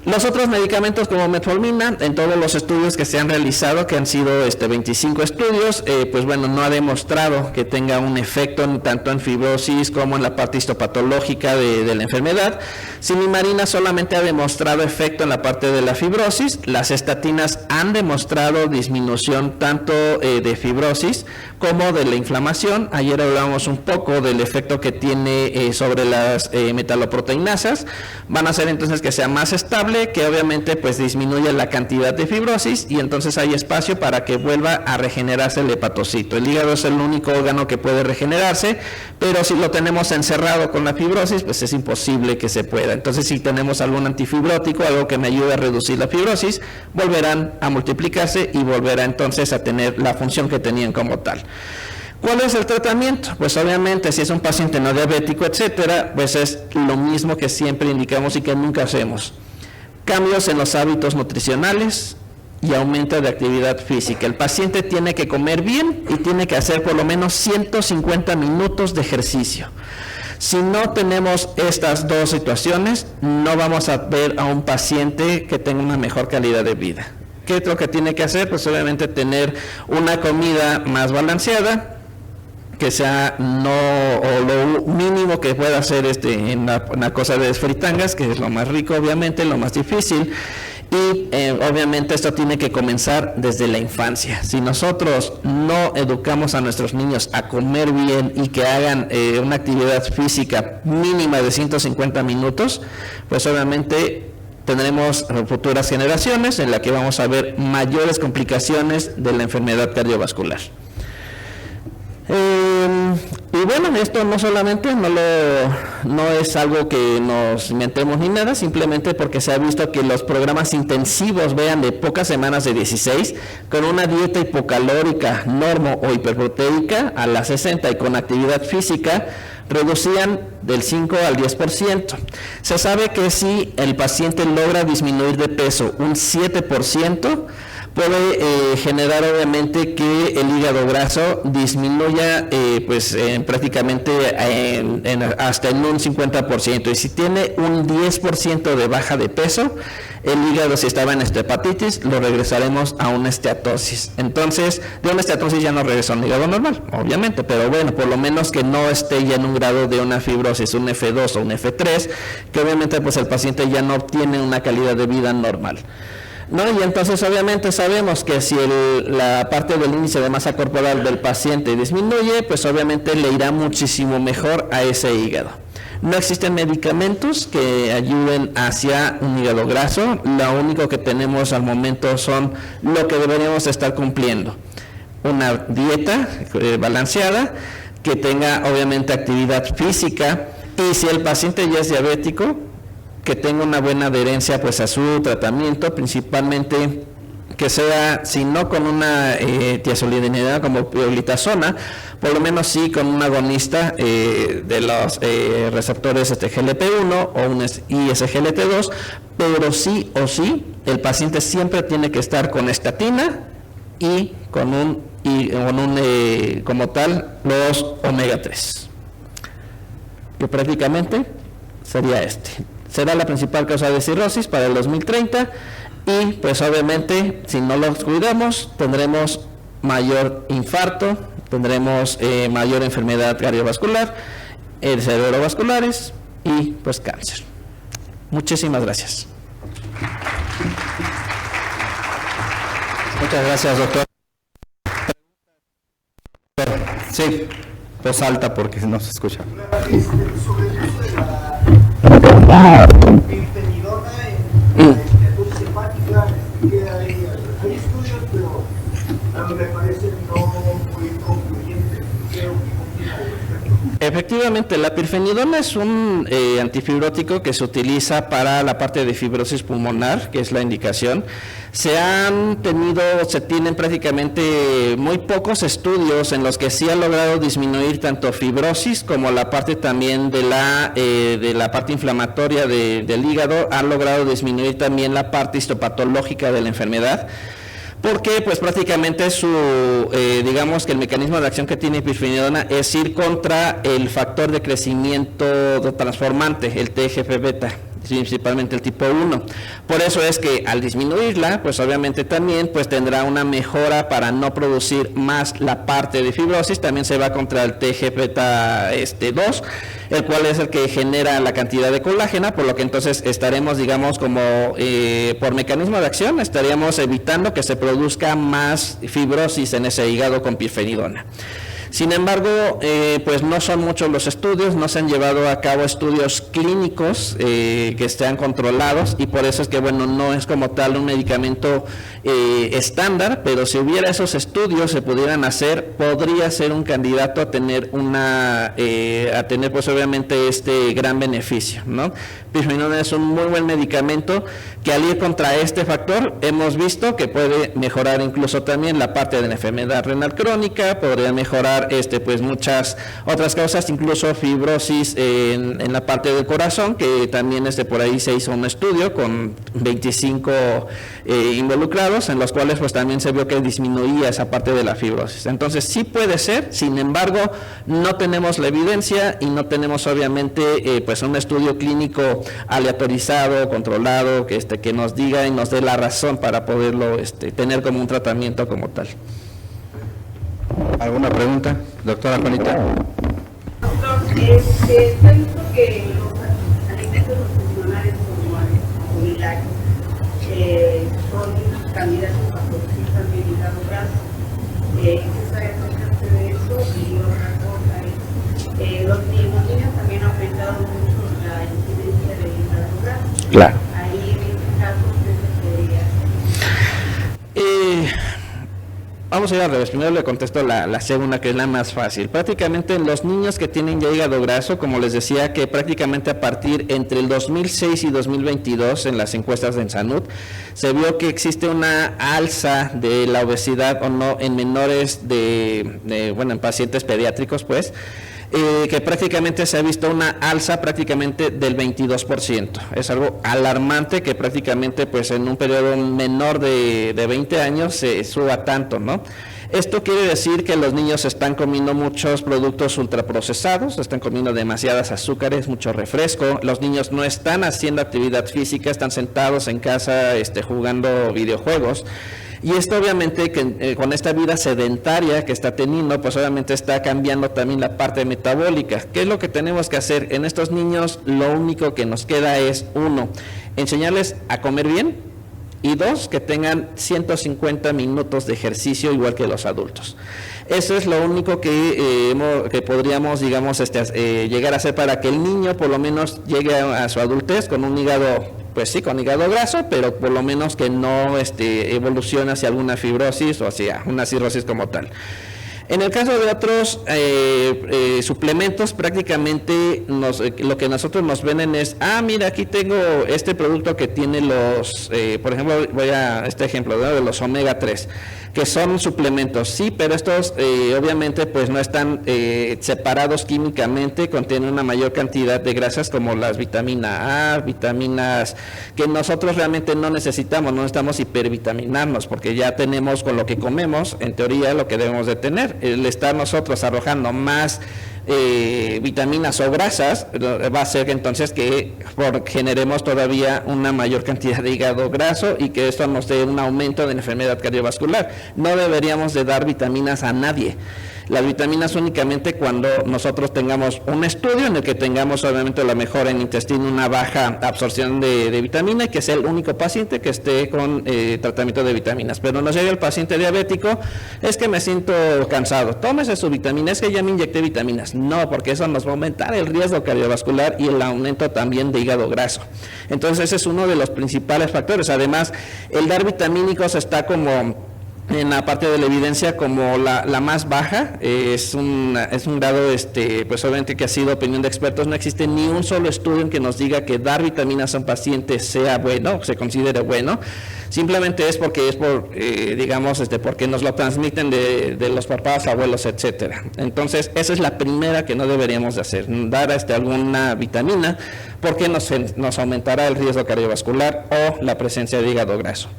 Los otros medicamentos como metformina, en todos los estudios que se han realizado, que han sido 25 estudios, pues bueno, no ha demostrado que tenga un efecto tanto en fibrosis como en la parte histopatológica de la enfermedad. Simimarina solamente ha demostrado efecto en la parte de la fibrosis. Las estatinas han demostrado disminución tanto de fibrosis como de la inflamación. Ayer hablábamos un poco del efecto que tiene sobre las metaloproteinasas. Van a hacer entonces que sea más estable, que obviamente pues disminuye la cantidad de fibrosis, y entonces hay espacio para que vuelva a regenerarse el hepatocito. El hígado es el único órgano que puede regenerarse, pero si lo tenemos encerrado con la fibrosis, pues es imposible que se pueda. Entonces, si tenemos algún antifibrótico, algo que me ayude a reducir la fibrosis, volverán a multiplicarse y volverá entonces a tener la función que tenían como tal. ¿Cuál es el tratamiento? Pues obviamente si es un paciente no diabético, etcétera, pues es lo mismo que siempre indicamos y que nunca hacemos. Cambios en los hábitos nutricionales y aumento de actividad física. El paciente tiene que comer bien y tiene que hacer por lo menos 150 minutos de ejercicio. Si no tenemos estas dos situaciones, no vamos a ver a un paciente que tenga una mejor calidad de vida. ¿Qué es lo que tiene que hacer? Pues obviamente tener una comida más balanceada, que sea lo mínimo que pueda hacer en la cosa de fritangas, que es lo más rico obviamente, lo más difícil, y obviamente esto tiene que comenzar desde la infancia. Si nosotros no educamos a nuestros niños a comer bien y que hagan una actividad física mínima de 150 minutos, pues obviamente tendremos futuras generaciones en las que vamos a ver mayores complicaciones de la enfermedad cardiovascular. Y bueno, esto no solamente no es algo que nos inventemos ni nada, simplemente porque se ha visto que los programas intensivos, vean, de pocas semanas de 16, con una dieta hipocalórica, normo o hiperproteica a las 60 y con actividad física, reducían del 5 al 10%. Se sabe que si el paciente logra disminuir de peso un 7%, puede generar obviamente que el hígado graso disminuya prácticamente hasta en un 50%, y si tiene un 10% de baja de peso, el hígado, si estaba en hepatitis, lo regresaremos a una esteatosis. Entonces, de una esteatosis ya no regresa a un hígado normal, obviamente, pero bueno, por lo menos que no esté ya en un grado de una fibrosis, un F2 o un F3, que obviamente pues el paciente ya no obtiene una calidad de vida normal, ¿no? Y entonces obviamente sabemos que si la parte del índice de masa corporal del paciente disminuye, pues obviamente le irá muchísimo mejor a ese hígado. No existen medicamentos que ayuden hacia un hígado graso, lo único que tenemos al momento son lo que deberíamos estar cumpliendo: una dieta balanceada, que tenga obviamente actividad física, y si el paciente ya es diabético, que tenga una buena adherencia pues a su tratamiento, principalmente que sea, si no con una tiazolidinidad como pioglitazona, por lo menos sí con un agonista de los receptores GLP-1 o un ISGLT2, pero sí o sí el paciente siempre tiene que estar con estatina y con como tal los omega 3, que prácticamente sería será la principal causa de cirrosis para el 2030, y pues obviamente si no los cuidamos tendremos mayor infarto, tendremos mayor enfermedad cardiovascular, cerebrovasculares y pues cáncer. Muchísimas gracias. Muchas gracias, doctor. Sí, voz alta porque no se escucha. Sobre el uso de la pirfenidona en esteatosis hepática, que hay estudios, pero a mí me parece no muy concluyente. Efectivamente, la pirfenidona es un antifibrótico que se utiliza para la parte de fibrosis pulmonar, que es la indicación. Se tienen prácticamente muy pocos estudios en los que sí ha logrado disminuir tanto fibrosis como la parte también de la parte inflamatoria del hígado, ha logrado disminuir también la parte histopatológica de la enfermedad. Porque pues prácticamente digamos que el mecanismo de acción que tiene pirfenidona es ir contra el factor de crecimiento transformante, el TGF-beta, principalmente el tipo 1. Por eso es que al disminuirla, pues obviamente también pues tendrá una mejora para no producir más la parte de fibrosis. También se va contra el TGF-beta 2, el cual es el que genera la cantidad de colágena, por lo que entonces estaremos, digamos, como por mecanismo de acción, estaríamos evitando que se produzca más fibrosis en ese hígado con pirfenidona. Sin embargo, pues no son muchos los estudios, no se han llevado a cabo estudios clínicos que estén controlados, y por eso es que, bueno, no es como tal un medicamento estándar, pero si hubiera esos estudios, se pudieran hacer, podría ser un candidato a tener pues obviamente este gran beneficio, ¿no? Pirfenidona es un muy buen medicamento que al ir contra este factor hemos visto que puede mejorar incluso también la parte de la enfermedad renal crónica, podría mejorar encontrar pues muchas otras causas, incluso fibrosis en la parte del corazón, que también por ahí se hizo un estudio con 25 involucrados, en los cuales pues también se vio que disminuía esa parte de la fibrosis. Entonces sí puede ser, sin embargo no tenemos la evidencia y no tenemos obviamente pues un estudio clínico aleatorizado, controlado, que nos diga y nos dé la razón para poderlo tener como un tratamiento como tal. ¿Alguna pregunta, doctora Juanita? Doctor, se ha visto que los alimentos nutricionales como el lácteo son candidatos a producir también hígado graso. ¿Qué sabe acerca de eso? Y otra cosa es, los niños también han aumentado mucho la incidencia de hígado graso. Claro. Ahí en este caso, ¿qué se podría hacer? Vamos a ir al revés. Primero le contesto la segunda, que es la más fácil. Prácticamente los niños que tienen ya hígado graso, como les decía, que prácticamente a partir entre el 2006 y 2022 en las encuestas de Ensanud, se vio que existe una alza de la obesidad o no en menores en pacientes pediátricos, pues, que prácticamente se ha visto una alza prácticamente del 22%. Es algo alarmante que prácticamente pues en un periodo menor de 20 años se suba tanto, ¿no? Esto quiere decir que los niños están comiendo muchos productos ultraprocesados, están comiendo demasiadas azúcares, mucho refresco, los niños no están haciendo actividad física, están sentados en casa jugando videojuegos. Y esto obviamente que con esta vida sedentaria que está teniendo, pues obviamente está cambiando también la parte metabólica. ¿Qué es lo que tenemos que hacer? En estos niños lo único que nos queda es, 1, enseñarles a comer bien, y 2, que tengan 150 minutos de ejercicio igual que los adultos. Eso es lo único que podríamos, digamos, llegar a hacer para que el niño por lo menos llegue a su adultez con un hígado, pues sí, con hígado graso, pero por lo menos que no evolucione hacia alguna fibrosis o hacia una cirrosis como tal. En el caso de otros suplementos, prácticamente lo que nosotros nos venden es, mira, aquí tengo este producto que tiene por ejemplo, voy a este ejemplo, ¿no?, de los omega 3, que son suplementos, sí, pero estos obviamente pues no están separados químicamente, contienen una mayor cantidad de grasas como las vitamina A, vitaminas que nosotros realmente no necesitamos hipervitaminarnos, porque ya tenemos con lo que comemos, en teoría, lo que debemos de tener. El estar nosotros arrojando más vitaminas o grasas va a hacer que entonces generemos todavía una mayor cantidad de hígado graso y que esto nos dé un aumento de la enfermedad cardiovascular. No deberíamos de dar vitaminas a nadie. Las vitaminas únicamente cuando nosotros tengamos un estudio en el que tengamos obviamente la mejora en intestino, una baja absorción de vitamina, y que sea el único paciente que esté con tratamiento de vitaminas. Pero no llega el paciente diabético, es que me siento cansado, tómese su vitamina, es que ya me inyecté vitaminas. No, porque eso nos va a aumentar el riesgo cardiovascular y el aumento también de hígado graso. Entonces ese es uno de los principales factores. Además, el dar vitamínicos está como en la parte de la evidencia como la más baja, es un grado, pues obviamente que ha sido opinión de expertos. No existe ni un solo estudio en que nos diga que dar vitaminas a un paciente sea bueno, se considere bueno. Simplemente es porque digamos, porque nos lo transmiten de los papás, abuelos, etcétera. Entonces, esa es la primera que no deberíamos de hacer, dar alguna vitamina, porque nos aumentará el riesgo cardiovascular o la presencia de hígado graso.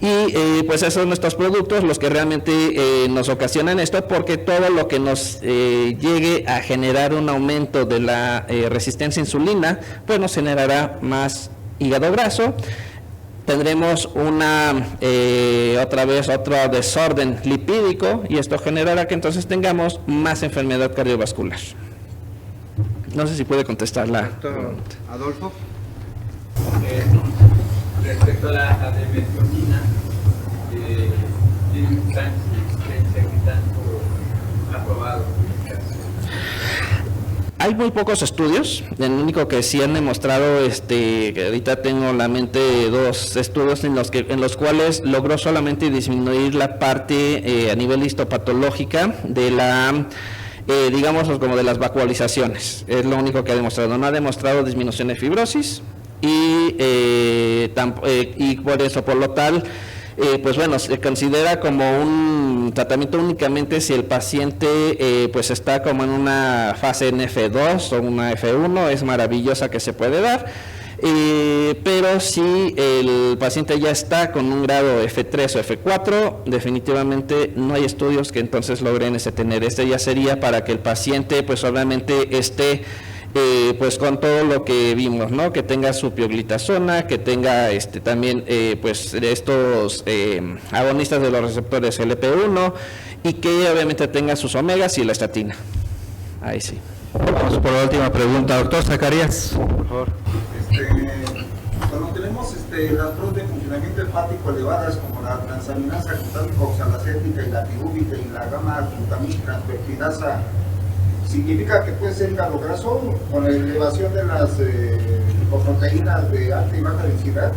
Y pues esos son nuestros productos los que realmente nos ocasionan esto, porque todo lo que nos llegue a generar un aumento de la resistencia a insulina, pues nos generará más hígado graso. Tendremos otro desorden lipídico, y esto generará que entonces tengamos más enfermedad cardiovascular. No sé si puede contestar la pregunta. Adolfo. Respecto a la ademectina, ¿tiene un plan de existencia que tanto aprobado? Hay muy pocos estudios, el único que sí han demostrado, que ahorita tengo en la mente 2 estudios en los cuales logró solamente disminuir la parte a nivel histopatológica de la, digamos, como de las vacuolizaciones. Es lo único que ha demostrado. No ha demostrado disminución de fibrosis y por eso, por lo tal, pues bueno, se considera como un tratamiento únicamente si el paciente pues está como en una fase en F2 o una F1, es maravillosa que se puede dar. Pero si el paciente ya está con un grado F3 o F4, definitivamente no hay estudios que entonces logren tener. Este ya sería para que el paciente pues obviamente esté pues con todo lo que vimos, ¿no? Que tenga su pioglitazona, que tenga también pues estos agonistas de los receptores LP1 y que obviamente tenga sus omegas y la estatina. Ahí sí. Vamos por la última pregunta, doctor Zacarías, por favor. Cuando tenemos las pruebas de funcionamiento hepático elevadas como la transaminasa oxalacética y la pirúvica y la gamma glutamina transferpidasa, ¿significa que puede ser hígado graso con la elevación de las lipoproteínas de alta y baja densidad?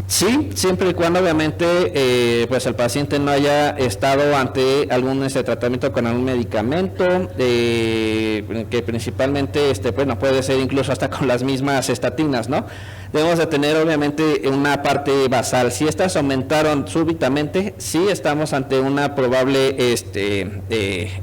Sí, siempre y cuando obviamente pues el paciente no haya estado ante algún tratamiento con algún medicamento, que principalmente bueno, puede ser incluso hasta con las mismas estatinas, ¿no? Debemos de tener obviamente una parte basal. Si estas aumentaron súbitamente, sí estamos ante una probable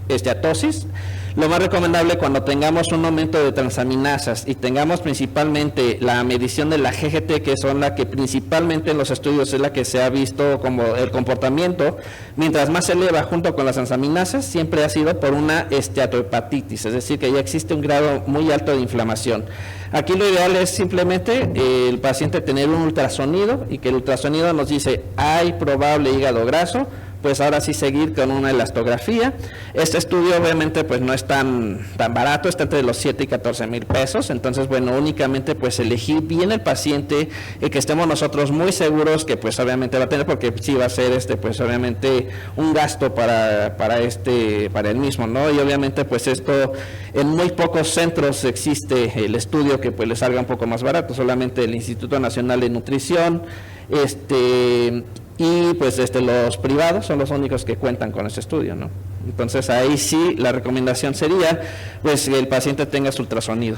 esteatosis. Lo más recomendable cuando tengamos un aumento de transaminasas y tengamos principalmente la medición de la GGT, que son la que principalmente en los estudios es la que se ha visto como el comportamiento, mientras más se eleva junto con las transaminasas, siempre ha sido por una esteatohepatitis, es decir, que ya existe un grado muy alto de inflamación. Aquí lo ideal es simplemente el paciente tener un ultrasonido y que el ultrasonido nos dice hay probable hígado graso, pues ahora sí seguir con una elastografía. Este estudio obviamente pues no es tan barato, está entre los 7 y 14 mil pesos, entonces bueno, únicamente pues elegir bien el paciente, que estemos nosotros muy seguros que pues obviamente va a tener, porque sí va a ser pues obviamente un gasto para el mismo, ¿no? Y obviamente pues esto en muy pocos centros existe el estudio que pues le salga un poco más barato, solamente el Instituto Nacional de Nutrición, y pues los privados son los únicos que cuentan con este estudio, ¿no? Entonces ahí sí la recomendación sería pues que el paciente tenga su ultrasonido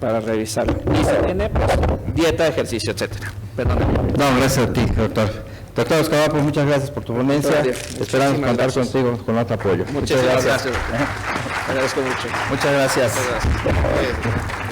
para revisarlo. Y se tiene pues, dieta, ejercicio, etcétera. Perdón. No, gracias a ti, doctor. Doctor Escobar, pues muchas gracias por tu ponencia. Esperamos contar contigo con otro apoyo. Muchas gracias. Agradezco mucho. Muchas gracias. Muchas gracias.